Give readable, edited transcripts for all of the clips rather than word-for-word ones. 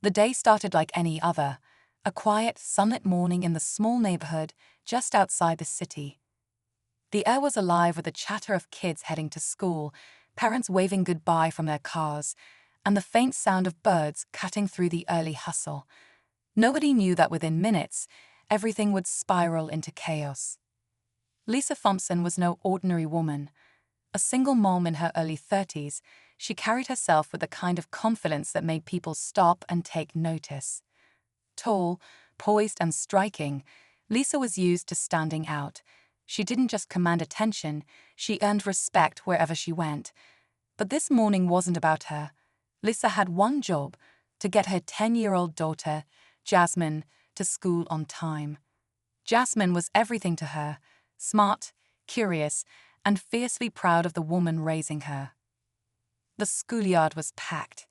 The day started like any other, a quiet, sunlit morning in the small neighborhood just outside the city. The air was alive with the chatter of kids heading to school, parents waving goodbye from their cars, and the faint sound of birds cutting through the early hustle. Nobody knew that within minutes, everything would spiral into chaos. Lisa Thompson was no ordinary woman. A single mom in her early 30s, she carried herself with the kind of confidence that made people stop and take notice. Tall, poised, and striking, Lisa was used to standing out. She didn't just command attention, she earned respect wherever she went. But this morning wasn't about her. Lisa had one job: to get her 10-year-old daughter, Jasmine, to school on time. Jasmine was everything to her: smart, curious, and fiercely proud of the woman raising her. The schoolyard was packed.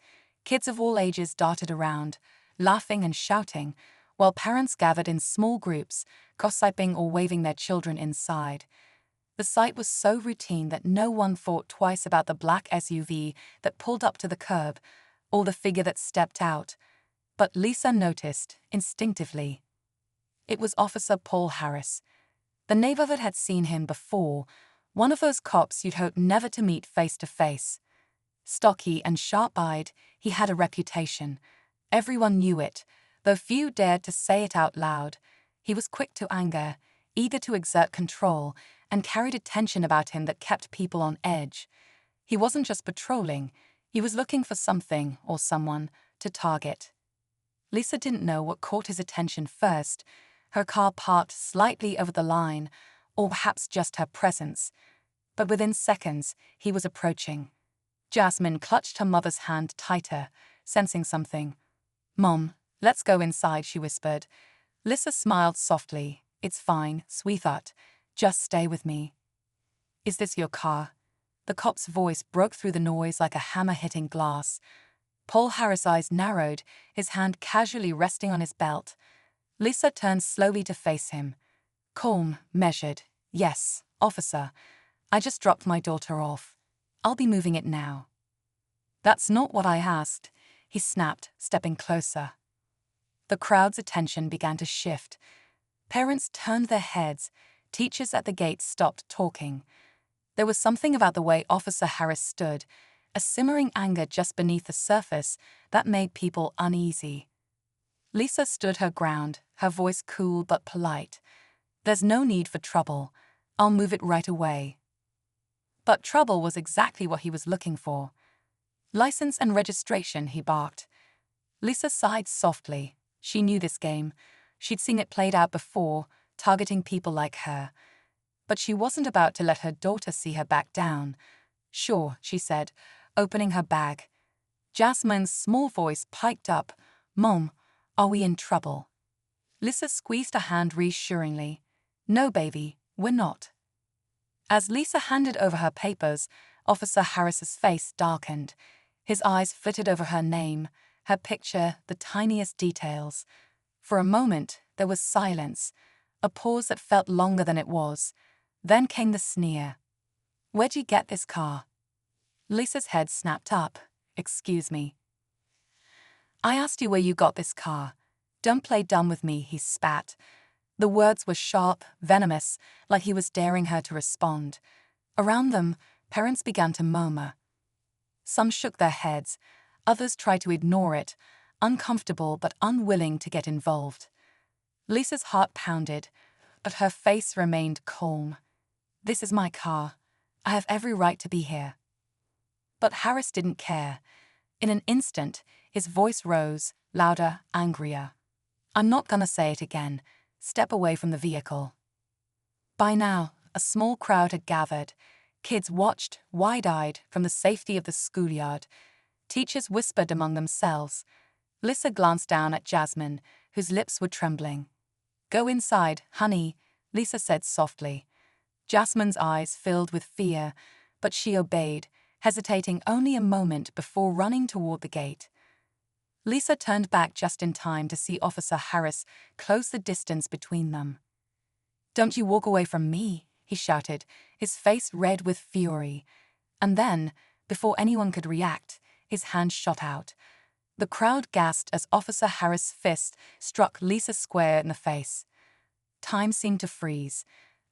Kids of all ages darted around, laughing and shouting, while parents gathered in small groups, gossiping or waving their children inside. The sight was so routine that no one thought twice about the black SUV that pulled up to the curb, or the figure that stepped out. But Lisa noticed, instinctively. It was Officer Paul Harris. The neighborhood had seen him before, one of those cops you'd hope never to meet face to face. Stocky and sharp-eyed, he had a reputation. Everyone knew it, though few dared to say it out loud. He was quick to anger, eager to exert control, and carried a tension about him that kept people on edge. He wasn't just patrolling, he was looking for something or someone to target. Lisa didn't know what caught his attention first: her car parked slightly over the line, or perhaps just her presence. But within seconds, he was approaching. Jasmine clutched her mother's hand tighter, sensing something. "Mom, let's go inside," she whispered. Lisa smiled softly. "It's fine, sweetheart. Just stay with me." "Is this your car?" The cop's voice broke through the noise like a hammer hitting glass. Paul Harris' eyes narrowed, his hand casually resting on his belt. Lisa turned slowly to face him. Calm, measured. "Yes, officer. I just dropped my daughter off. I'll be moving it now." "That's not what I asked," he snapped, stepping closer. The crowd's attention began to shift. Parents turned their heads. Teachers at the gate stopped talking. There was something about the way Officer Harris stood, a simmering anger just beneath the surface, that made people uneasy. Lisa stood her ground, her voice cool but polite. "There's no need for trouble. I'll move it right away." But trouble was exactly what he was looking for. "License and registration," he barked. Lisa sighed softly. She knew this game. She'd seen it played out before, targeting people like her. But she wasn't about to let her daughter see her back down. "Sure," she said, opening her bag. Jasmine's small voice piped up. "Mom, are we in trouble?" Lisa squeezed her hand reassuringly. "No, baby, we're not." As Lisa handed over her papers, Officer Harris's face darkened. His eyes flitted over her name, her picture, the tiniest details. For a moment, there was silence, a pause that felt longer than it was. Then came the sneer. "Where'd you get this car?" Lisa's head snapped up. "Excuse me." "I asked you where you got this car. Don't play dumb with me," he spat. The words were sharp, venomous, like he was daring her to respond. Around them, parents began to murmur. Some shook their heads, others tried to ignore it, uncomfortable but unwilling to get involved. Lisa's heart pounded, but her face remained calm. "This is my car. I have every right to be here." But Harris didn't care. In an instant, his voice rose, louder, angrier. "I'm not gonna say it again. Step away from the vehicle." By now, a small crowd had gathered. Kids watched, wide-eyed, from the safety of the schoolyard. Teachers whispered among themselves. Lisa glanced down at Jasmine, whose lips were trembling. "Go inside, honey," Lisa said softly. Jasmine's eyes filled with fear, but she obeyed, hesitating only a moment before running toward the gate. Lisa turned back just in time to see Officer Harris close the distance between them. "Don't you walk away from me," he shouted, his face red with fury. And then, before anyone could react, his hand shot out. The crowd gasped as Officer Harris' fist struck Lisa square in the face. Time seemed to freeze.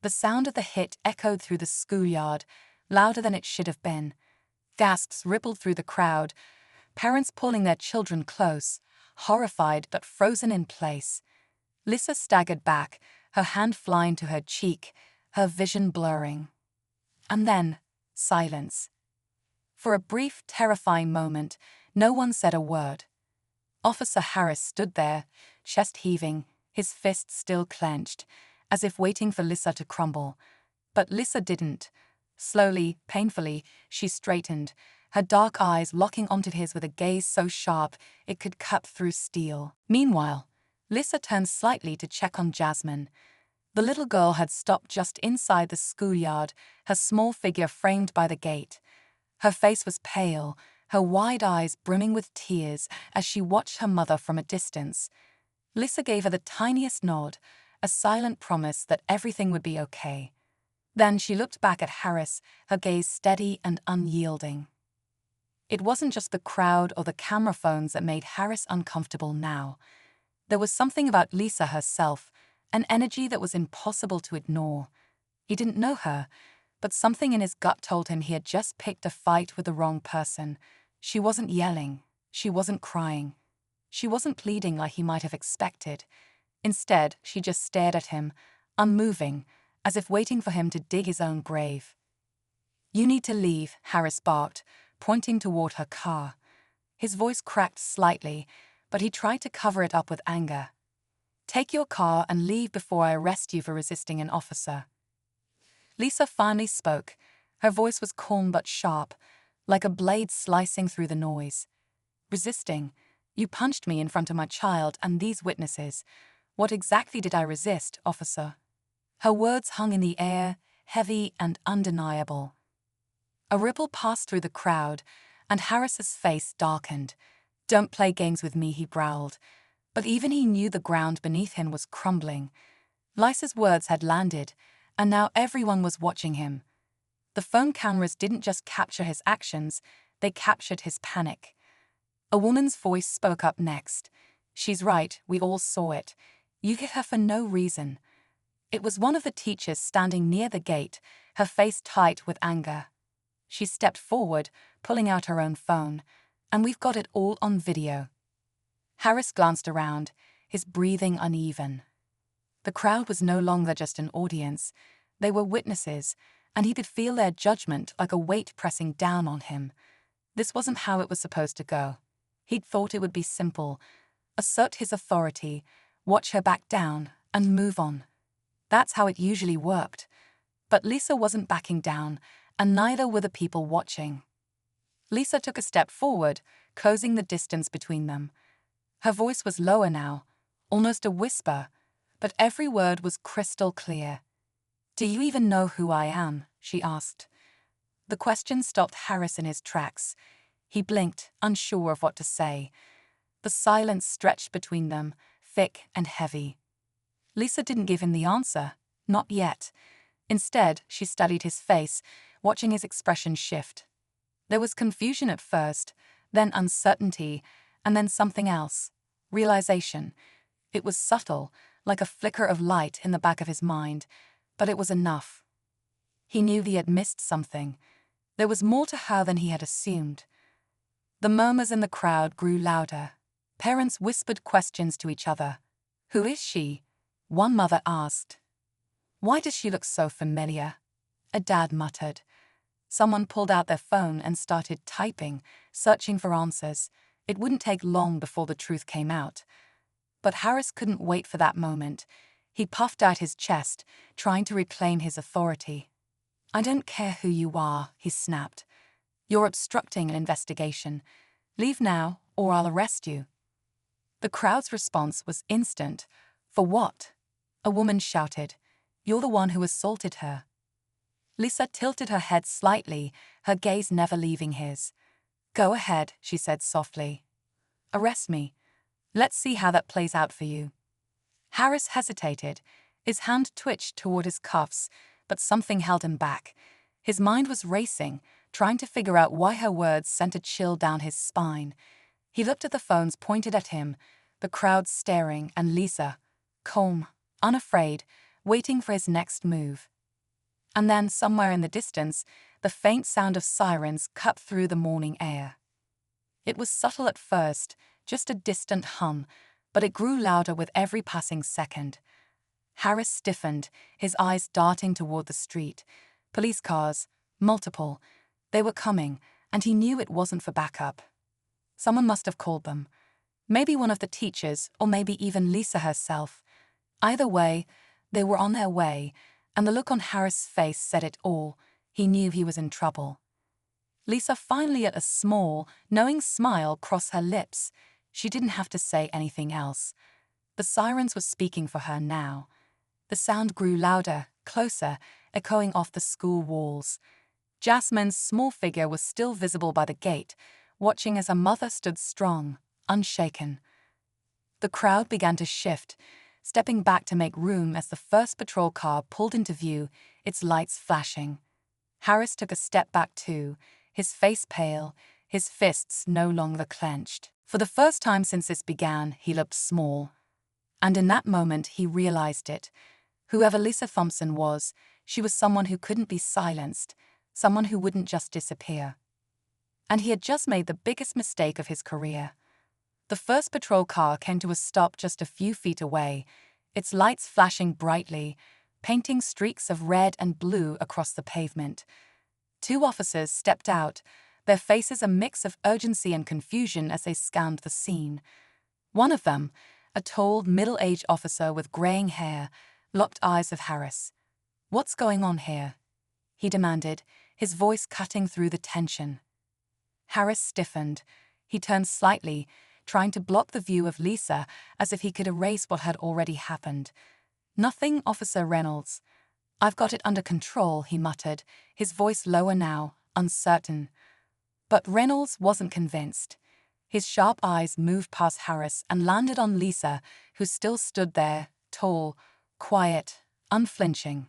The sound of the hit echoed through the schoolyard, louder than it should have been. Gasps rippled through the crowd, parents pulling their children close, horrified but frozen in place. Lisa staggered back, her hand flying to her cheek, her vision blurring. And then, silence. For a brief, terrifying moment, no one said a word. Officer Harris stood there, chest heaving, his fists still clenched, as if waiting for Lisa to crumble. But Lisa didn't. Slowly, painfully, she straightened, her dark eyes locking onto his with a gaze so sharp it could cut through steel. Meanwhile, Lisa turned slightly to check on Jasmine. The little girl had stopped just inside the schoolyard, her small figure framed by the gate. Her face was pale, her wide eyes brimming with tears as she watched her mother from a distance. Lisa gave her the tiniest nod, a silent promise that everything would be okay. Then she looked back at Harris, her gaze steady and unyielding. It wasn't just the crowd or the camera phones that made Harris uncomfortable now. There was something about Lisa herself, an energy that was impossible to ignore. He didn't know her, but something in his gut told him he had just picked a fight with the wrong person. She wasn't yelling. She wasn't crying. She wasn't pleading like he might have expected. Instead, she just stared at him, unmoving, as if waiting for him to dig his own grave. "You need to leave," Harris barked, pointing toward her car. His voice cracked slightly, but he tried to cover it up with anger. "Take your car and leave before I arrest you for resisting an officer." Lisa finally spoke. Her voice was calm but sharp, like a blade slicing through the noise. "Resisting? You punched me in front of my child and these witnesses. What exactly did I resist, officer?" Her words hung in the air, heavy and undeniable. A ripple passed through the crowd, and Harris's face darkened. "Don't play games with me," he growled. But even he knew the ground beneath him was crumbling. Lisa's words had landed, and now everyone was watching him. The phone cameras didn't just capture his actions, they captured his panic. A woman's voice spoke up next. "She's right, we all saw it. You hit her for no reason." It was one of the teachers standing near the gate, her face tight with anger. She stepped forward, pulling out her own phone. "And we've got it all on video." Harris glanced around, his breathing uneven. The crowd was no longer just an audience. They were witnesses, and he could feel their judgment like a weight pressing down on him. This wasn't how it was supposed to go. He'd thought it would be simple. Assert his authority, watch her back down, and move on. That's how it usually worked. But Lisa wasn't backing down, and neither were the people watching. Lisa took a step forward, closing the distance between them. Her voice was lower now, almost a whisper, but every word was crystal clear. "Do you even know who I am?" she asked. The question stopped Harris in his tracks. He blinked, unsure of what to say. The silence stretched between them, thick and heavy. Lisa didn't give him the answer, not yet. Instead, she studied his face, watching his expression shift. There was confusion at first, then uncertainty, and then something else. Realization. It was subtle, like a flicker of light in the back of his mind, but it was enough. He knew he had missed something. There was more to her than he had assumed. The murmurs in the crowd grew louder. Parents whispered questions to each other. "Who is she?" one mother asked. "Why does she look so familiar?" a dad muttered. Someone pulled out their phone and started typing, searching for answers. It wouldn't take long before the truth came out. But Harris couldn't wait for that moment. He puffed out his chest, trying to reclaim his authority. "I don't care who you are," he snapped. "You're obstructing an investigation. Leave now, or I'll arrest you." The crowd's response was instant. "For what?" a woman shouted. "You're the one who assaulted her." Lisa tilted her head slightly, her gaze never leaving his. "Go ahead," she said softly. "Arrest me. Let's see how that plays out for you." Harris hesitated. His hand twitched toward his cuffs, but something held him back. His mind was racing, trying to figure out why her words sent a chill down his spine. He looked at the phones pointed at him, the crowd staring, and Lisa, calm, unafraid, waiting for his next move. And then, somewhere in the distance, the faint sound of sirens cut through the morning air. It was subtle at first, just a distant hum, but it grew louder with every passing second. Harris stiffened, his eyes darting toward the street. Police cars, multiple. They were coming, and he knew it wasn't for backup. Someone must have called them. Maybe one of the teachers, or maybe even Lisa herself. Either way, they were on their way, and the look on Harris' face said it all. He knew he was in trouble. Lisa finally let a small, knowing smile cross her lips. She didn't have to say anything else. The sirens were speaking for her now. The sound grew louder, closer, echoing off the school walls. Jasmine's small figure was still visible by the gate, watching as her mother stood strong, unshaken. The crowd began to shift, stepping back to make room as the first patrol car pulled into view, its lights flashing. Harris took a step back too, his face pale, his fists no longer clenched. For the first time since this began, he looked small. And in that moment, he realized it. Whoever Lisa Thompson was, she was someone who couldn't be silenced, someone who wouldn't just disappear. And he had just made the biggest mistake of his career. The first patrol car came to a stop just a few feet away, its lights flashing brightly, painting streaks of red and blue across the pavement. Two officers stepped out, their faces a mix of urgency and confusion as they scanned the scene. One of them, a tall, middle-aged officer with graying hair, locked eyes with Harris. "What's going on here?" he demanded, his voice cutting through the tension. Harris stiffened. He turned slightly, trying to block the view of Lisa as if he could erase what had already happened. "Nothing, Officer Reynolds. I've got it under control," he muttered, his voice lower now, uncertain. But Reynolds wasn't convinced. His sharp eyes moved past Harris and landed on Lisa, who still stood there, tall, quiet, unflinching.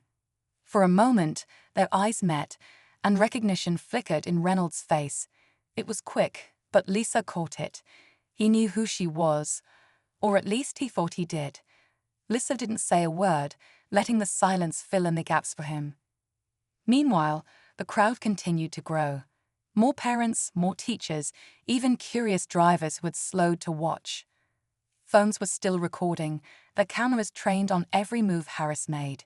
For a moment, their eyes met, and recognition flickered in Reynolds' face. It was quick, but Lisa caught it. He knew who she was, or at least he thought he did. Lisa didn't say a word, letting the silence fill in the gaps for him. Meanwhile, the crowd continued to grow. More parents, more teachers, even curious drivers who had slowed to watch. Phones were still recording, their cameras trained on every move Harris made.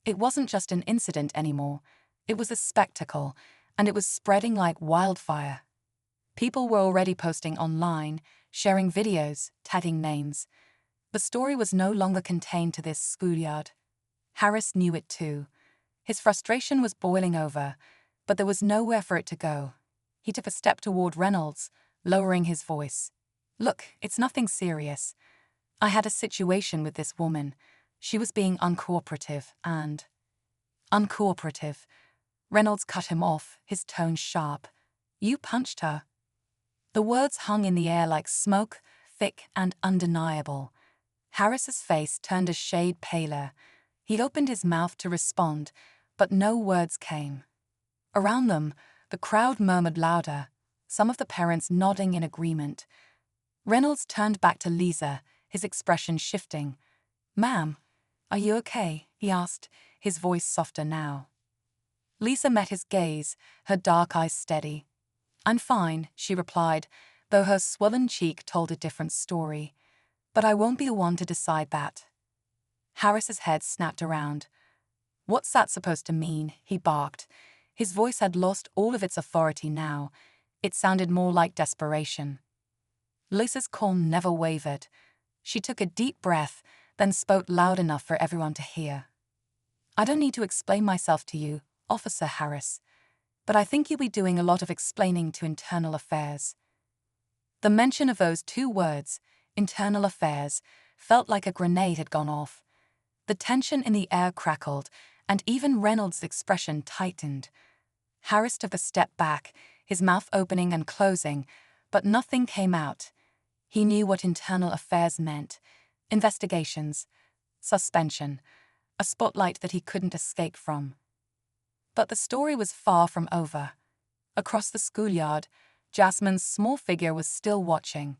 It wasn't just an incident anymore. It was a spectacle, and it was spreading like wildfire. People were already posting online, sharing videos, tagging names. The story was no longer contained to this schoolyard. Harris knew it too. His frustration was boiling over, but there was nowhere for it to go. He took a step toward Reynolds, lowering his voice. "Look, it's nothing serious. I had a situation with this woman. She was being uncooperative and..." "Uncooperative." Reynolds cut him off, his tone sharp. "You punched her." The words hung in the air like smoke, thick and undeniable. Harris's face turned a shade paler. He opened his mouth to respond, but no words came. Around them, the crowd murmured louder, some of the parents nodding in agreement. Reynolds turned back to Lisa, his expression shifting. "Ma'am, are you okay?" he asked, his voice softer now. Lisa met his gaze, her dark eyes steady. "I'm fine," she replied, though her swollen cheek told a different story. "But I won't be the one to decide that." Harris's head snapped around. "What's that supposed to mean?" he barked. His voice had lost all of its authority now. It sounded more like desperation. Lisa's calm never wavered. She took a deep breath, then spoke loud enough for everyone to hear. "I don't need to explain myself to you, Officer Harris, but I think you'll be doing a lot of explaining to Internal Affairs." The mention of those two words, Internal Affairs, felt like a grenade had gone off. The tension in the air crackled, and even Reynolds' expression tightened. Harris took a step back, his mouth opening and closing, but nothing came out. He knew what Internal Affairs meant. Investigations, suspension, a spotlight that he couldn't escape from. But the story was far from over. Across the schoolyard, Jasmine's small figure was still watching.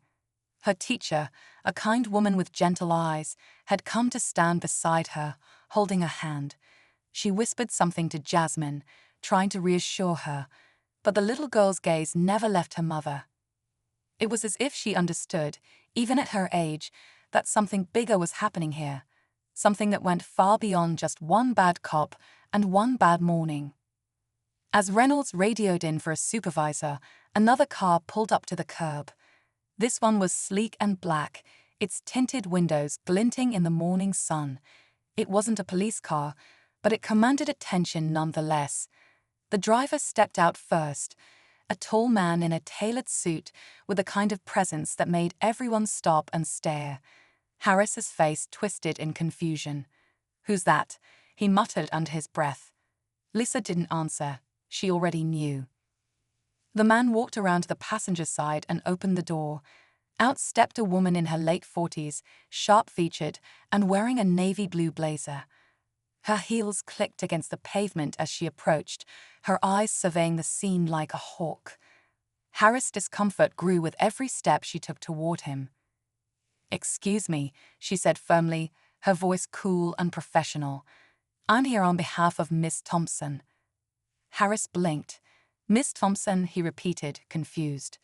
Her teacher, a kind woman with gentle eyes, had come to stand beside her, holding her hand. She whispered something to Jasmine, trying to reassure her, but the little girl's gaze never left her mother. It was as if she understood, even at her age, that something bigger was happening here, something that went far beyond just one bad cop and one bad morning. As Reynolds radioed in for a supervisor, another car pulled up to the curb. This one was sleek and black, its tinted windows glinting in the morning sun. It wasn't a police car, but it commanded attention nonetheless. The driver stepped out first, a tall man in a tailored suit with a kind of presence that made everyone stop and stare. Harris's face twisted in confusion. "Who's that?" he muttered under his breath. Lisa didn't answer. She already knew. The man walked around to the passenger side and opened the door. Out stepped a woman in her late 40s, sharp-featured and wearing a navy blue blazer. Her heels clicked against the pavement as she approached, her eyes surveying the scene like a hawk. Harris' discomfort grew with every step she took toward him. "Excuse me," she said firmly, her voice cool and professional. "I'm here on behalf of Miss Thompson." Harris blinked. "Miss Thompson," he repeated, confused.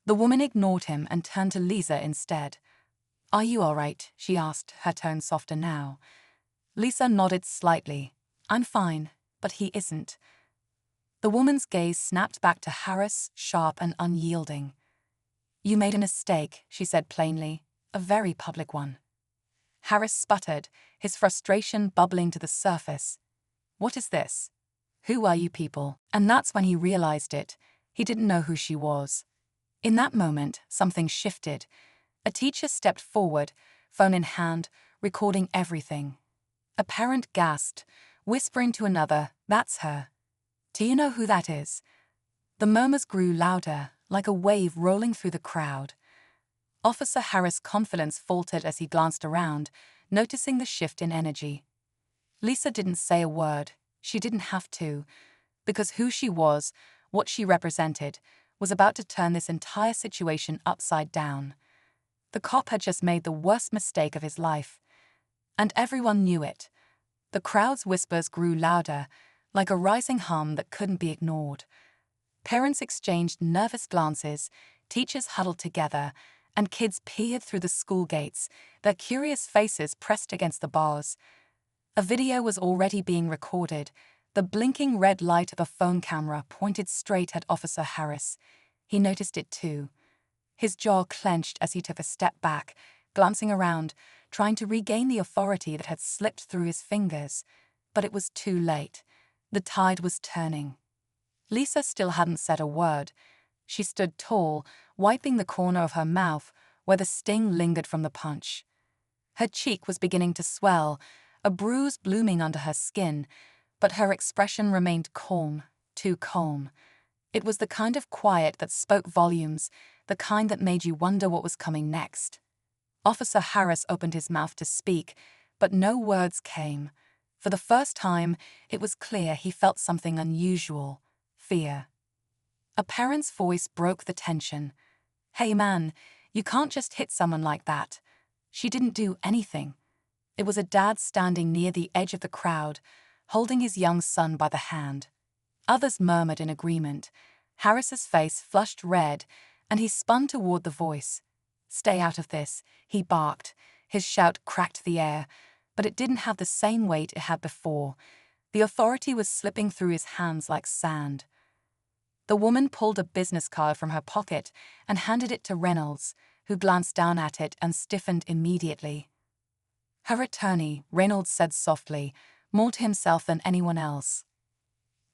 The woman ignored him and turned to Lisa instead. "Are you all right?" she asked, her tone softer now. Lisa nodded slightly. "I'm fine, but he isn't." The woman's gaze snapped back to Harris, sharp and unyielding. "You made a mistake," she said plainly, "a very public one." Harris sputtered, his frustration bubbling to the surface. "What is this? Who are you people?" And that's when he realized it. He didn't know who she was. In that moment, something shifted. A teacher stepped forward, phone in hand, recording everything. A parent gasped, whispering to another, "That's her. Do you know who that is?" The murmurs grew louder, like a wave rolling through the crowd. Officer Harris' confidence faltered as he glanced around, noticing the shift in energy. Lisa didn't say a word. She didn't have to, because who she was, what she represented, was about to turn this entire situation upside down. The cop had just made the worst mistake of his life. And everyone knew it. The crowd's whispers grew louder, like a rising hum that couldn't be ignored. Parents exchanged nervous glances, teachers huddled together, and kids peered through the school gates, their curious faces pressed against the bars. A video was already being recorded, the blinking red light of a phone camera pointed straight at Officer Harris. He noticed it too. His jaw clenched as he took a step back, glancing around, trying to regain the authority that had slipped through his fingers. But it was too late. The tide was turning. Lisa still hadn't said a word. She stood tall, wiping the corner of her mouth where the sting lingered from the punch. Her cheek was beginning to swell, a bruise blooming under her skin, but her expression remained calm, too calm. It was the kind of quiet that spoke volumes, the kind that made you wonder what was coming next. Officer Harris opened his mouth to speak, but no words came. For the first time, it was clear he felt something unusual: fear. A parent's voice broke the tension. "Hey man, you can't just hit someone like that. She didn't do anything." It was a dad standing near the edge of the crowd, holding his young son by the hand. Others murmured in agreement. Harris's face flushed red, and he spun toward the voice. "Stay out of this," he barked. His shout cracked the air, but it didn't have the same weight it had before. The authority was slipping through his hands like sand. The woman pulled a business card from her pocket and handed it to Reynolds, who glanced down at it and stiffened immediately. "Her attorney," Reynolds said softly, more to himself than anyone else.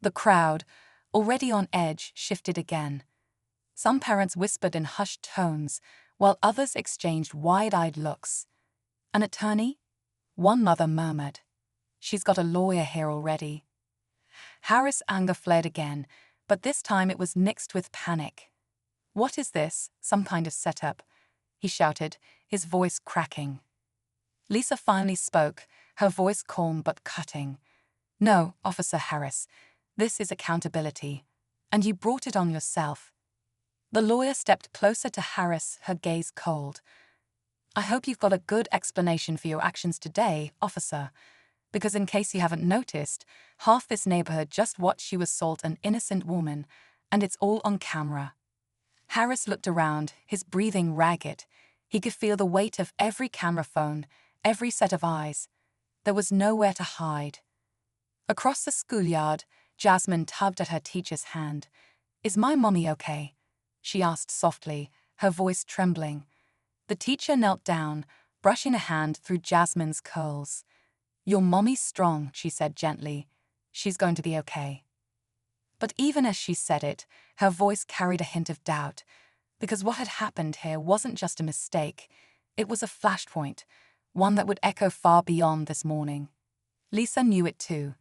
The crowd, already on edge, shifted again. Some parents whispered in hushed tones, while others exchanged wide-eyed looks. "An attorney?" One mother murmured. "She's got a lawyer here already." Harris' anger flared again, but this time it was mixed with panic. "What is this, some kind of setup?" he shouted, his voice cracking. Lisa finally spoke, her voice calm but cutting. "No, Officer Harris, this is accountability. And you brought it on yourself." The lawyer stepped closer to Harris, her gaze cold. "I hope you've got a good explanation for your actions today, officer, because in case you haven't noticed, half this neighborhood just watched you assault an innocent woman, and it's all on camera." Harris looked around, his breathing ragged. He could feel the weight of every camera phone, every set of eyes. There was nowhere to hide. Across the schoolyard, Jasmine tugged at her teacher's hand. "Is my mommy okay?" she asked softly, her voice trembling. The teacher knelt down, brushing a hand through Jasmine's curls. "Your mommy's strong," she said gently. "She's going to be okay." But even as she said it, her voice carried a hint of doubt, because what had happened here wasn't just a mistake. It was a flashpoint, one that would echo far beyond this morning. Lisa knew it too.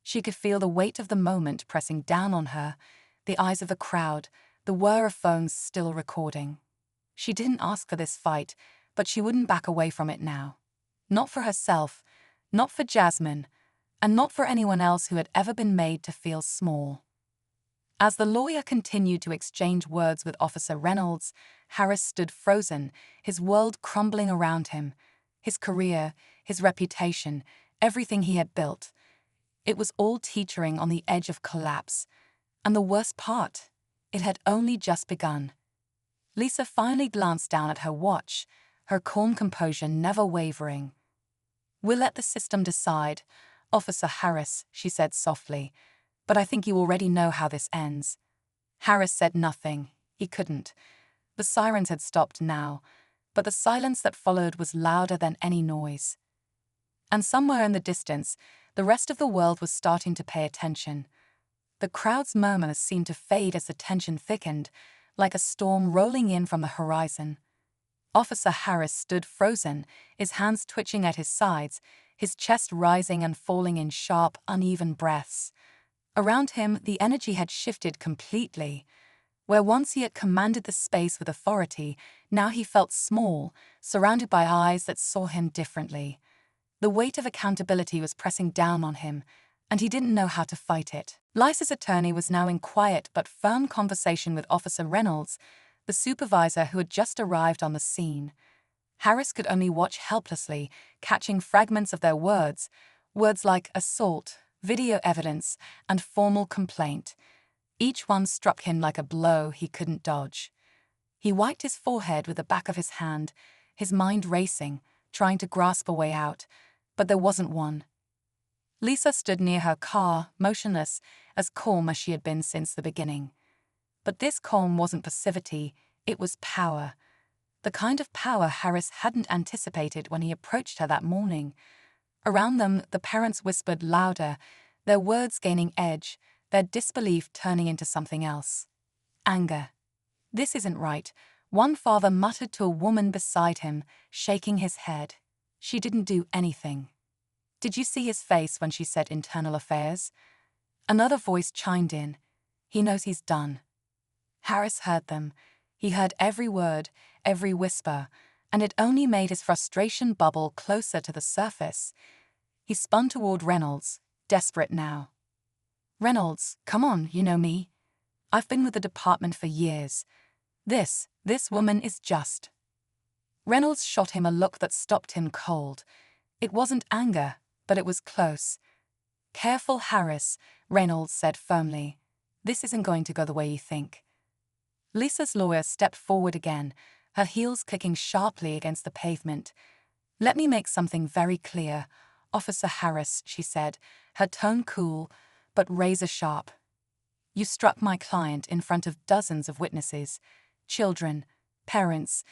She could feel the weight of the moment pressing down on her, the eyes of the crowd, the whir of phones still recording. She didn't ask for this fight, but she wouldn't back away from it now. Not for herself, not for Jasmine, and not for anyone else who had ever been made to feel small. As the lawyer continued to exchange words with Officer Reynolds, Harris stood frozen, his world crumbling around him. His career, his reputation, everything he had built. It was all teetering on the edge of collapse. And the worst part, it had only just begun. Lisa finally glanced down at her watch, her calm composure never wavering. "We'll let the system decide, Officer Harris," she said softly, "but I think you already know how this ends." Harris said nothing. He couldn't. The sirens had stopped now, but the silence that followed was louder than any noise. And somewhere in the distance, the rest of the world was starting to pay attention. The crowd's murmurs seemed to fade as the tension thickened, like a storm rolling in from the horizon. Officer Harris stood frozen, his hands twitching at his sides, his chest rising and falling in sharp, uneven breaths. Around him, the energy had shifted completely. Where once he had commanded the space with authority, now he felt small, surrounded by eyes that saw him differently. The weight of accountability was pressing down on him, and he didn't know how to fight it. Lisa's attorney was now in quiet but firm conversation with Officer Reynolds, the supervisor who had just arrived on the scene. Harris could only watch helplessly, catching fragments of their words like assault, video evidence, and formal complaint. Each one struck him like a blow he couldn't dodge. He wiped his forehead with the back of his hand, his mind racing, trying to grasp a way out, but there wasn't one. Lisa stood near her car, motionless, as calm as she had been since the beginning. But this calm wasn't passivity, it was power. The kind of power Harris hadn't anticipated when he approached her that morning. Around them, the parents whispered louder, their words gaining edge, their disbelief turning into something else. Anger. "This isn't right," one father muttered to a woman beside him, shaking his head. "She didn't do anything." "Did you see his face when she said internal affairs?" Another voice chimed in. "He knows he's done." Harris heard them. He heard every word, every whisper, and it only made his frustration bubble closer to the surface. He spun toward Reynolds, desperate now. "Reynolds, come on, you know me. I've been with the department for years. This woman is just." Reynolds shot him a look that stopped him cold. It wasn't anger, but it was close. "Careful, Harris," Reynolds said firmly. "This isn't going to go the way you think." Lisa's lawyer stepped forward again, her heels clicking sharply against the pavement. "Let me make something very clear, Officer Harris," she said, her tone cool, but razor-sharp. "You struck my client in front of dozens of witnesses, children, parents,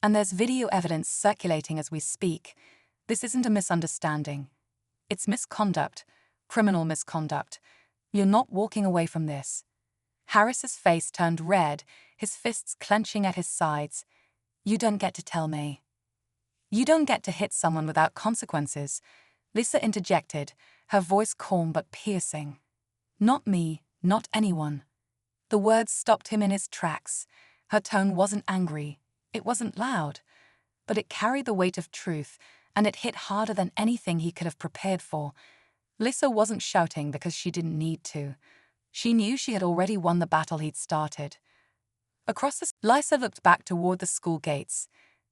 and there's video evidence circulating as we speak. This isn't a misunderstanding. It's misconduct, criminal misconduct. You're not walking away from this." Harris's face turned red, his fists clenching at his sides. "You don't get to tell me." "You don't get to hit someone without consequences," Lisa interjected, her voice calm but piercing. "Not me, not anyone." The words stopped him in his tracks. Her tone wasn't angry, it wasn't loud, but it carried the weight of truth, and it hit harder than anything he could have prepared for. Lisa wasn't shouting because she didn't need to. She knew she had already won the battle he'd started. Lisa looked back toward the school gates.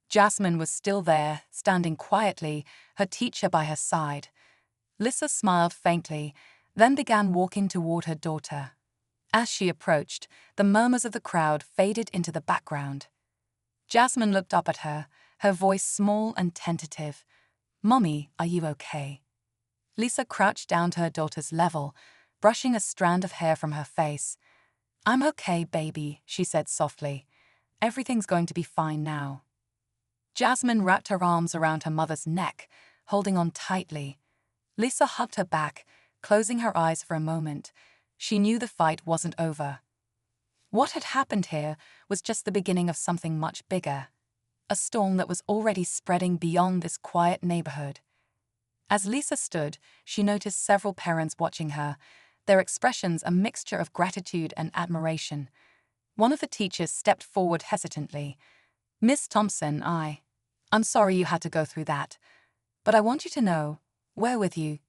Jasmine was still there, standing quietly, her teacher by her side. Lisa smiled faintly, then began walking toward her daughter. As she approached, the murmurs of the crowd faded into the background. Jasmine looked up at her, her voice small and tentative. "Mommy, are you okay?" Lisa crouched down to her daughter's level, brushing a strand of hair from her face. "I'm okay, baby," she said softly. "Everything's going to be fine now." Jasmine wrapped her arms around her mother's neck, holding on tightly. Lisa hugged her back, closing her eyes for a moment. She knew the fight wasn't over. What had happened here was just the beginning of something much bigger, a storm that was already spreading beyond this quiet neighborhood. As Lisa stood, she noticed several parents watching her, their expressions a mixture of gratitude and admiration. One of the teachers stepped forward hesitantly. "Miss Thompson, I'm sorry you had to go through that, but I want you to know, we're with you."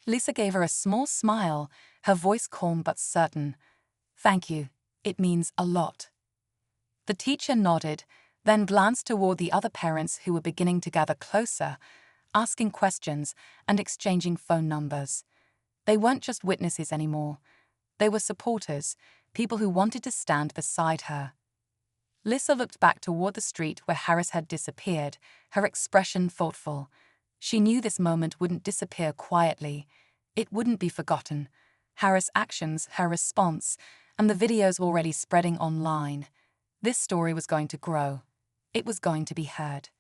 Lisa gave her a small smile, her voice calm but certain. "Thank you. It means a lot." The teacher nodded, then glanced toward the other parents who were beginning to gather closer, asking questions and exchanging phone numbers. They weren't just witnesses anymore. They were supporters, people who wanted to stand beside her. Lisa looked back toward the street where Harris had disappeared, her expression thoughtful. She knew this moment wouldn't disappear quietly. It wouldn't be forgotten. Harris' actions, her response, and the videos already spreading online. This story was going to grow. It was going to be heard.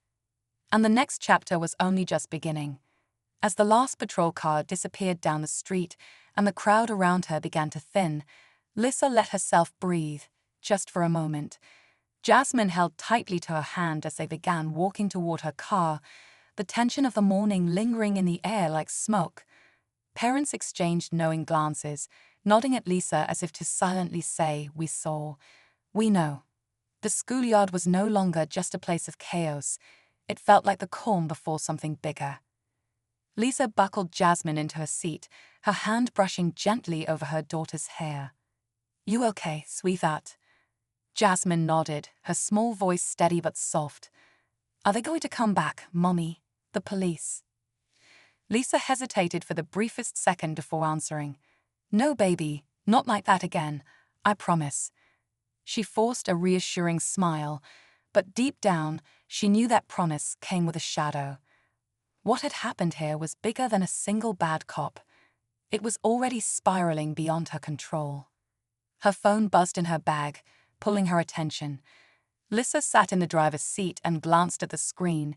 And the next chapter was only just beginning. As the last patrol car disappeared down the street and the crowd around her began to thin, Lisa let herself breathe, just for a moment. Jasmine held tightly to her hand as they began walking toward her car, the tension of the morning lingering in the air like smoke. Parents exchanged knowing glances, nodding at Lisa as if to silently say, "We saw. We know." The schoolyard was no longer just a place of chaos. It felt like the calm before something bigger. Lisa buckled Jasmine into her seat, her hand brushing gently over her daughter's hair. "You okay, sweetheart?" Jasmine nodded, her small voice steady but soft. "Are they going to come back, Mommy? The police?" Lisa hesitated for the briefest second before answering. "No, baby, not like that again. I promise." She forced a reassuring smile, but deep down, she knew that promise came with a shadow. What had happened here was bigger than a single bad cop. It was already spiraling beyond her control. Her phone buzzed in her bag, pulling her attention. Lisa sat in the driver's seat and glanced at the screen.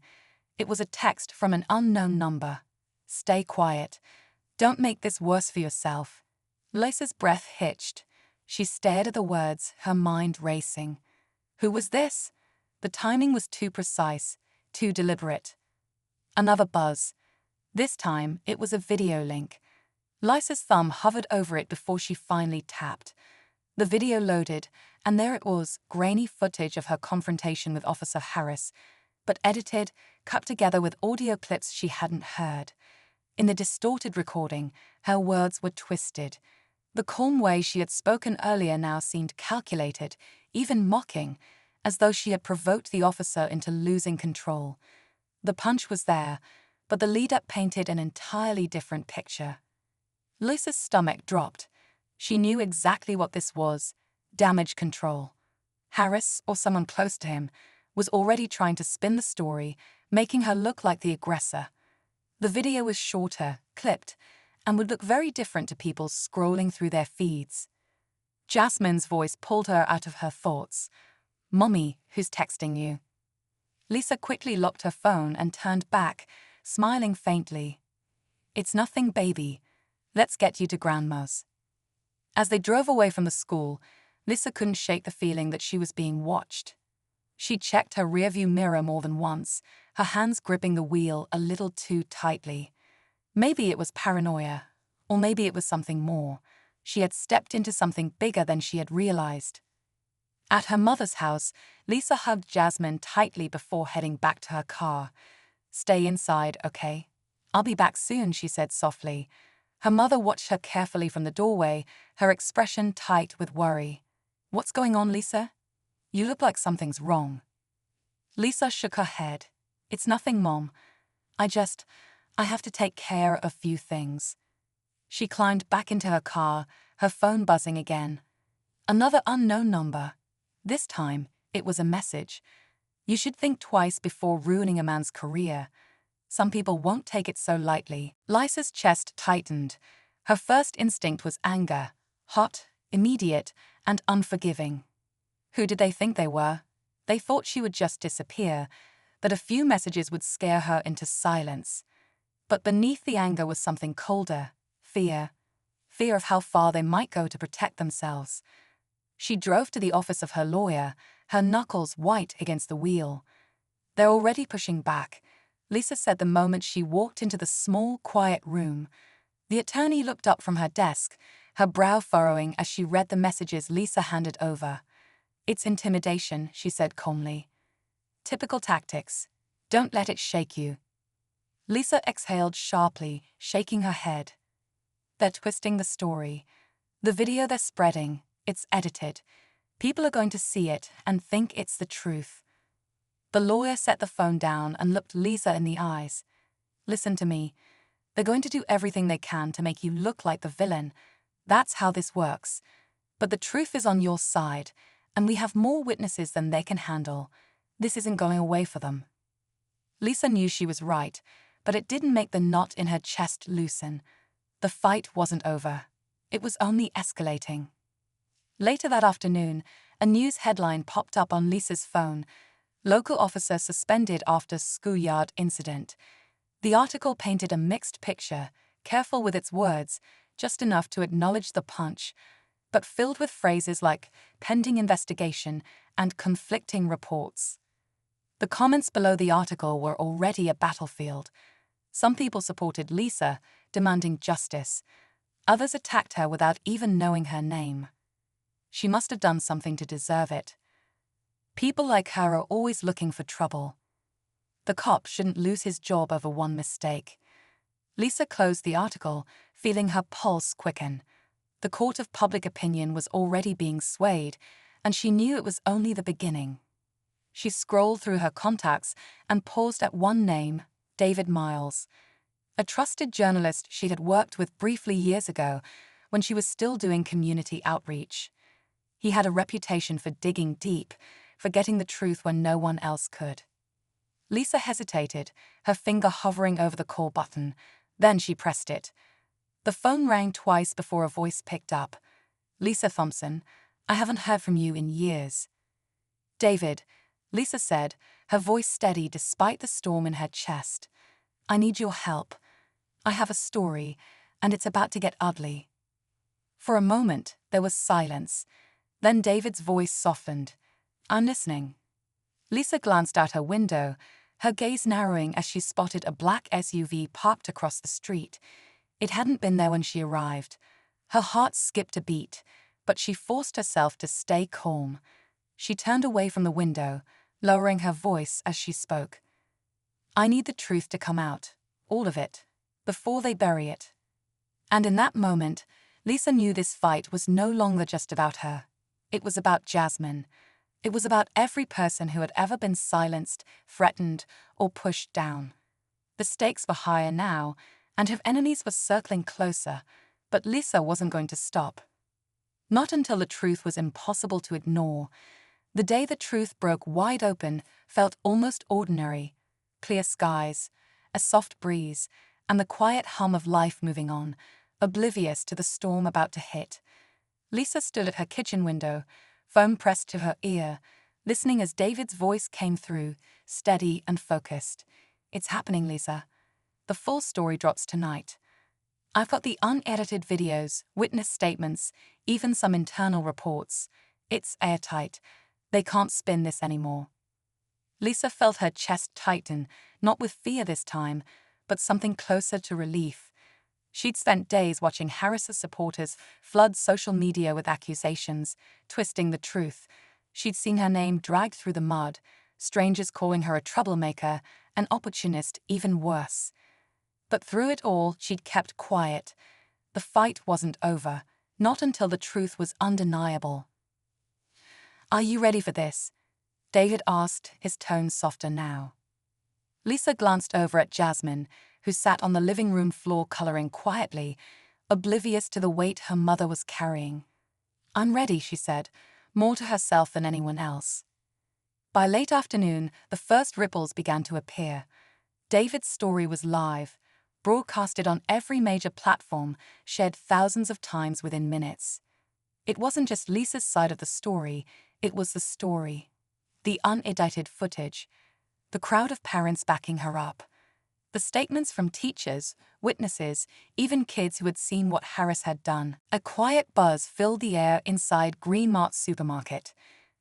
It was a text from an unknown number. "Stay quiet. Don't make this worse for yourself." Lisa's breath hitched. She stared at the words, her mind racing. Who was this? The timing was too precise, too deliberate. Another buzz. This time, it was a video link. Lisa's thumb hovered over it before she finally tapped. The video loaded, and there it was, grainy footage of her confrontation with Officer Harris, but edited, cut together with audio clips she hadn't heard. In the distorted recording, her words were twisted. The calm way she had spoken earlier now seemed calculated, even mocking, as though she had provoked the officer into losing control. The punch was there, but the lead-up painted an entirely different picture. Lisa's stomach dropped. She knew exactly what this was: damage control. Harris, or someone close to him, was already trying to spin the story, making her look like the aggressor. The video was shorter, clipped, and would look very different to people scrolling through their feeds. Jasmine's voice pulled her out of her thoughts. "Mommy, who's texting you?" Lisa quickly locked her phone and turned back, smiling faintly. "It's nothing, baby. Let's get you to Grandma's." As they drove away from the school, Lisa couldn't shake the feeling that she was being watched. She checked her rearview mirror more than once, her hands gripping the wheel a little too tightly. Maybe it was paranoia, or maybe it was something more. She had stepped into something bigger than she had realized. At her mother's house, Lisa hugged Jasmine tightly before heading back to her car. "Stay inside, okay? I'll be back soon," she said softly. Her mother watched her carefully from the doorway, her expression tight with worry. "What's going on, Lisa?" You look like something's wrong. Lisa shook her head. It's nothing, Mom. I have to take care of a few things. She climbed back into her car, her phone buzzing again. Another unknown number. This time, it was a message. You should think twice before ruining a man's career. Some people won't take it so lightly. Lisa's chest tightened. Her first instinct was anger. Hot, immediate, and unforgiving. Who did they think they were? They thought she would just disappear, that a few messages would scare her into silence. But beneath the anger was something colder. Fear. Fear of how far they might go to protect themselves. She drove to the office of her lawyer, her knuckles white against the wheel. They're already pushing back, Lisa said the moment she walked into the small, quiet room. The attorney looked up from her desk, her brow furrowing as she read the messages Lisa handed over. It's intimidation, she said calmly. Typical tactics. Don't let it shake you. Lisa exhaled sharply, shaking her head. They're twisting the story. The video they're spreading, it's edited. People are going to see it and think it's the truth. The lawyer set the phone down and looked Lisa in the eyes. Listen to me. They're going to do everything they can to make you look like the villain. That's how this works. But the truth is on your side, and we have more witnesses than they can handle. This isn't going away for them. Lisa knew she was right, but it didn't make the knot in her chest loosen. The fight wasn't over. It was only escalating. Later that afternoon, a news headline popped up on Lisa's phone. Local officer suspended after schoolyard incident. The article painted a mixed picture, careful with its words, just enough to acknowledge the punch, but filled with phrases like pending investigation and conflicting reports. The comments below the article were already a battlefield. Some people supported Lisa, demanding justice. Others attacked her without even knowing her name. She must have done something to deserve it. People like her are always looking for trouble. The cop shouldn't lose his job over one mistake. Lisa closed the article, feeling her pulse quicken. The court of public opinion was already being swayed, and she knew it was only the beginning. She scrolled through her contacts and paused at one name, David Miles. A trusted journalist she had worked with briefly years ago, when she was still doing community outreach. He had a reputation for digging deep, for getting the truth when no one else could. Lisa hesitated, her finger hovering over the call button. Then she pressed it. The phone rang twice before a voice picked up. Lisa Thompson, I haven't heard from you in years. David, Lisa said, her voice steady despite the storm in her chest. I need your help. I have a story, and it's about to get ugly. For a moment, there was silence. Then David's voice softened. I'm listening. Lisa glanced out her window, her gaze narrowing as she spotted a black SUV parked across the street. It hadn't been there when she arrived. Her heart skipped a beat, but she forced herself to stay calm. She turned away from the window, lowering her voice as she spoke. I need the truth to come out, all of it, before they bury it. And in that moment, Lisa knew this fight was no longer just about her. It was about Jasmine. It was about every person who had ever been silenced, threatened, or pushed down. The stakes were higher now, and her enemies were circling closer, but Lisa wasn't going to stop. Not until the truth was impossible to ignore. The day the truth broke wide open felt almost ordinary. Clear skies, a soft breeze, and the quiet hum of life moving on, oblivious to the storm about to hit. Lisa stood at her kitchen window, phone pressed to her ear, listening as David's voice came through, steady and focused. It's happening, Lisa. The full story drops tonight. I've got the unedited videos, witness statements, even some internal reports. It's airtight. They can't spin this anymore. Lisa felt her chest tighten, not with fear this time, but something closer to relief. She'd spent days watching Harris's supporters flood social media with accusations, twisting the truth. She'd seen her name dragged through the mud, strangers calling her a troublemaker, an opportunist, even worse. But through it all, she'd kept quiet. The fight wasn't over, not until the truth was undeniable. "Are you ready for this?" David asked, his tone softer now. Lisa glanced over at Jasmine, who sat on the living room floor coloring quietly, oblivious to the weight her mother was carrying. "I'm ready," she said, more to herself than anyone else. By late afternoon, the first ripples began to appear. David's story was live, broadcasted on every major platform, shared thousands of times within minutes. It wasn't just Lisa's side of the story, it was the story. The unedited footage. The crowd of parents backing her up. The statements from teachers, witnesses, even kids who had seen what Harris had done. A quiet buzz filled the air inside Green Mart's supermarket.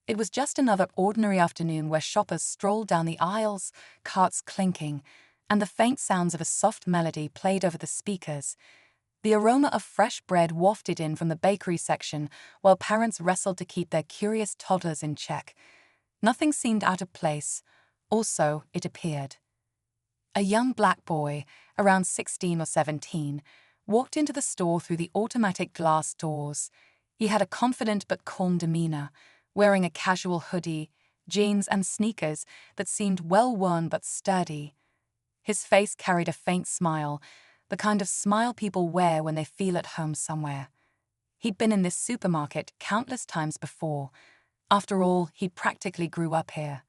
It was just another ordinary afternoon where shoppers strolled down the aisles, carts clinking, and the faint sounds of a soft melody played over the speakers. The aroma of fresh bread wafted in from the bakery section while parents wrestled to keep their curious toddlers in check. Nothing seemed out of place, or so it appeared. A young black boy, around 16 or 17, walked into the store through the automatic glass doors. He had a confident but calm demeanor, wearing a casual hoodie, jeans and sneakers that seemed well-worn but sturdy. His face carried a faint smile, the kind of smile people wear when they feel at home somewhere. He'd been in this supermarket countless times before. After all, he practically grew up here.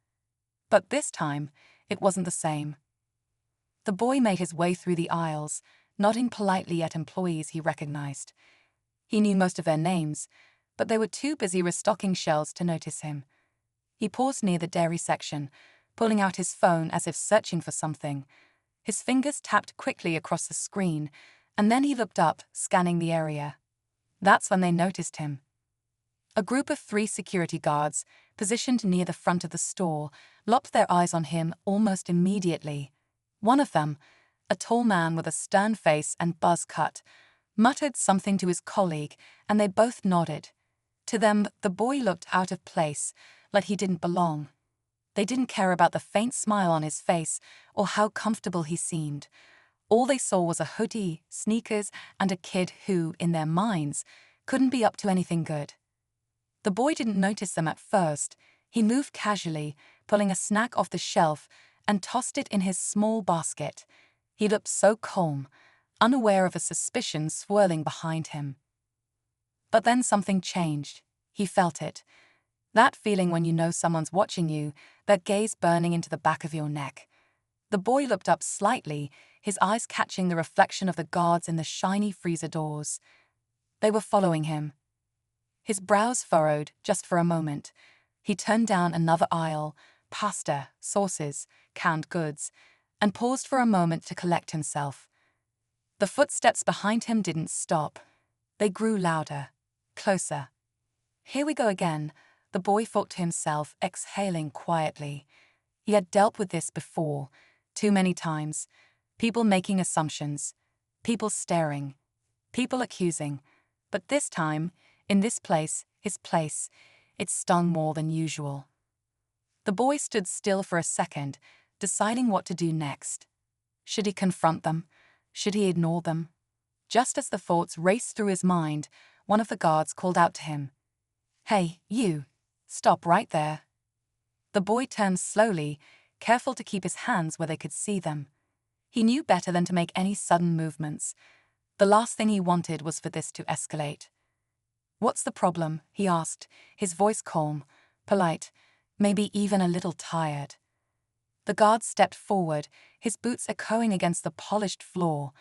But this time, it wasn't the same. The boy made his way through the aisles, nodding politely at employees he recognized. He knew most of their names, but they were too busy restocking shelves to notice him. He paused near the dairy section, pulling out his phone as if searching for something. His fingers tapped quickly across the screen, and then he looked up, scanning the area. That's when they noticed him. A group of 3 security guards, positioned near the front of the store, locked their eyes on him almost immediately. One of them, a tall man with a stern face and buzz cut, muttered something to his colleague, and they both nodded. To them, the boy looked out of place, like he didn't belong. They didn't care about the faint smile on his face or how comfortable he seemed. All they saw was a hoodie, sneakers, and a kid who, in their minds, couldn't be up to anything good. The boy didn't notice them at first. He moved casually, pulling a snack off the shelf, and tossed it in his small basket. He looked so calm, unaware of a suspicion swirling behind him. But then something changed. He felt it. That feeling when you know someone's watching you, that gaze burning into the back of your neck. The boy looked up slightly, his eyes catching the reflection of the guards in the shiny freezer doors. They were following him. His brows furrowed just for a moment. He turned down another aisle, pasta, sauces, canned goods, and paused for a moment to collect himself. The footsteps behind him didn't stop. They grew louder, closer. "Here we go again," the boy thought to himself, exhaling quietly. He had dealt with this before, too many times. People making assumptions, people staring, people accusing. But this time, in this place, his place, it stung more than usual. The boy stood still for a second, deciding what to do next. Should he confront them? Should he ignore them? Just as the thoughts raced through his mind, one of the guards called out to him. "Hey, you! Stop right there." The boy turned slowly, careful to keep his hands where they could see them. He knew better than to make any sudden movements. The last thing he wanted was for this to escalate. "What's the problem?" he asked, his voice calm, polite, maybe even a little tired. The guard stepped forward, his boots echoing against the polished floor.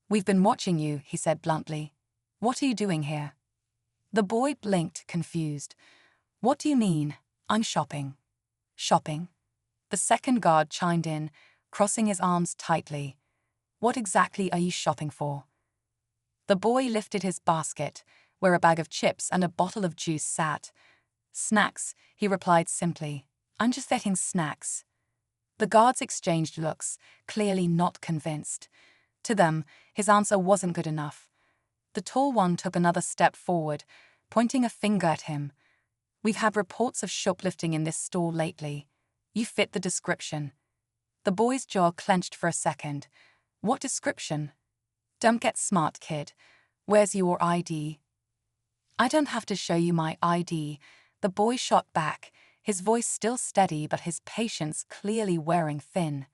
"We've been watching you," he said bluntly. "What are you doing here?" The boy blinked, confused. "What do you mean? I'm shopping." "Shopping?" The second guard chimed in, crossing his arms tightly. "What exactly are you shopping for?" The boy lifted his basket, where a bag of chips and a bottle of juice sat. "Snacks," he replied simply. "I'm just getting snacks." The guards exchanged looks, clearly not convinced. To them, his answer wasn't good enough. The tall one took another step forward, pointing a finger at him. "We've had reports of shoplifting in this store lately. You fit the description." The boy's jaw clenched for a second. "What description?" "Don't get smart, kid. Where's your ID?" "I don't have to show you my ID," The boy shot back, his voice still steady but his patience clearly wearing thin.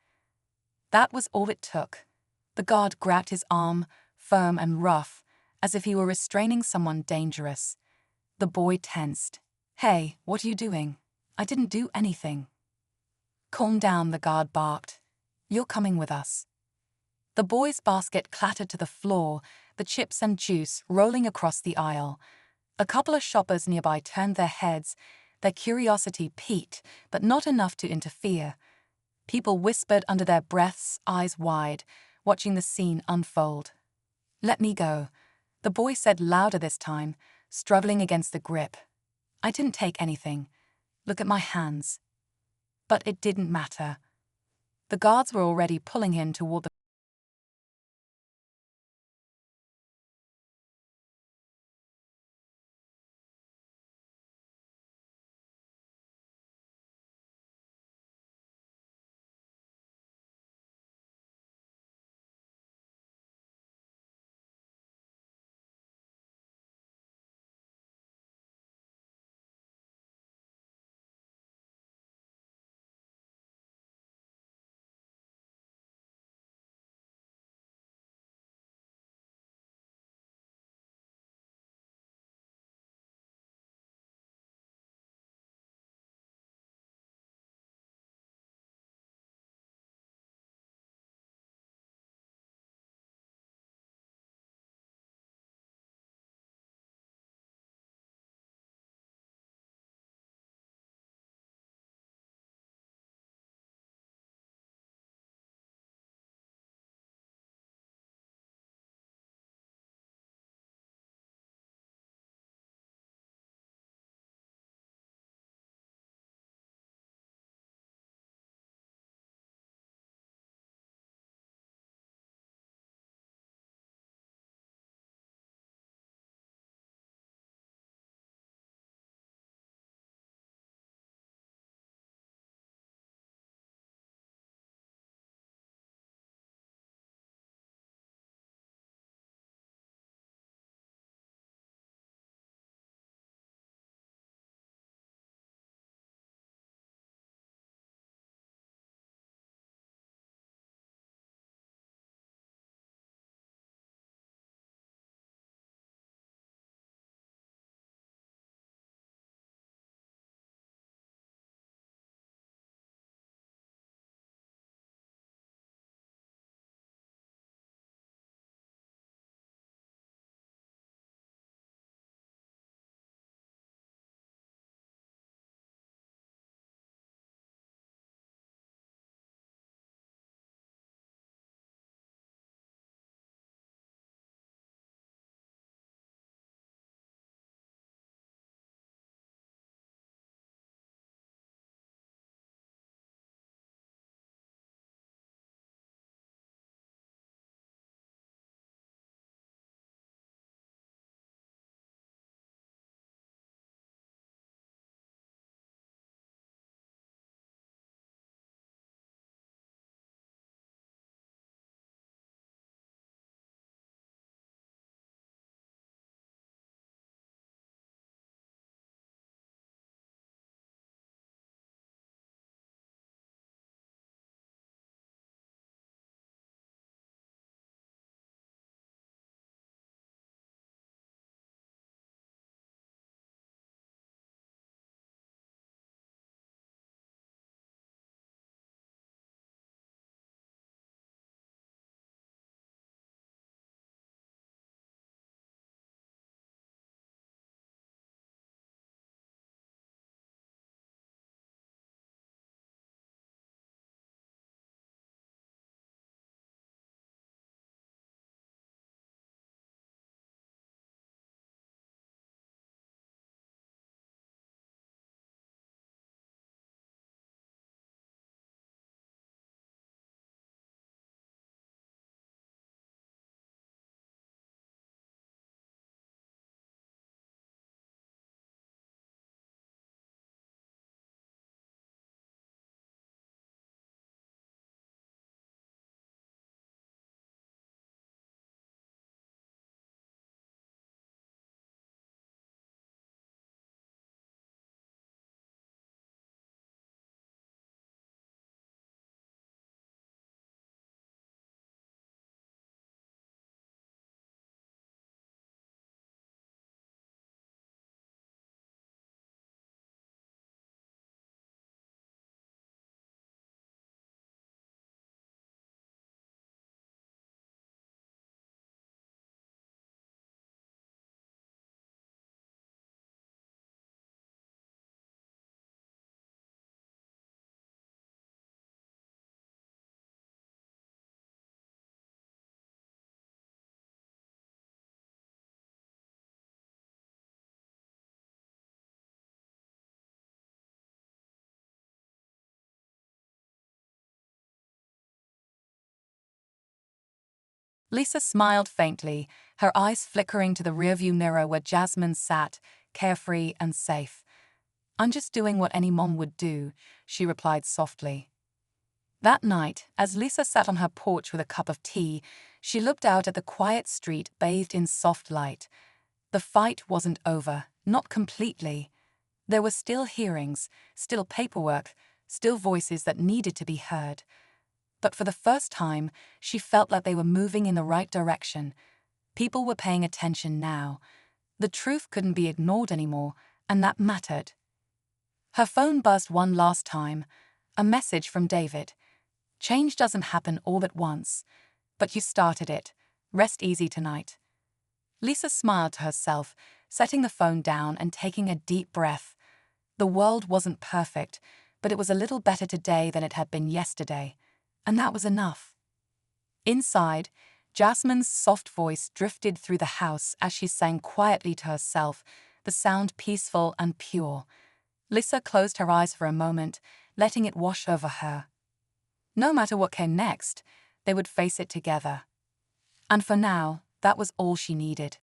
That was all it took. The guard grabbed his arm, firm and rough, as if he were restraining someone dangerous. The boy tensed. "Hey, what are you doing? I didn't do anything." "Calm down," the guard barked. "You're coming with us." The boy's basket clattered to the floor, the chips and juice rolling across the aisle. A couple of shoppers nearby turned their heads, their curiosity piqued, but not enough to interfere. People whispered under their breaths, eyes wide, watching the scene unfold. "Let me go," the boy said louder this time, struggling against the grip. "I didn't take anything. Look at my hands." But it didn't matter. The guards were already pulling him toward the Lisa smiled faintly, her eyes flickering to the rearview mirror where Jasmine sat, carefree and safe. "I'm just doing what any mom would do," she replied softly. That night, as Lisa sat on her porch with a cup of tea, she looked out at the quiet street bathed in soft light. The fight wasn't over, not completely. There were still hearings, still paperwork, still voices that needed to be heard. But for the first time, she felt like they were moving in the right direction. People were paying attention now. The truth couldn't be ignored anymore, and that mattered. Her phone buzzed one last time, a message from David. "Change doesn't happen all at once, but you started it. Rest easy tonight." Lisa smiled to herself, setting the phone down and taking a deep breath. The world wasn't perfect, but it was a little better today than it had been yesterday, and that was enough. Inside, Jasmine's soft voice drifted through the house as she sang quietly to herself, the sound peaceful and pure. Lisa closed her eyes for a moment, letting it wash over her. No matter what came next, they would face it together. And for now, that was all she needed.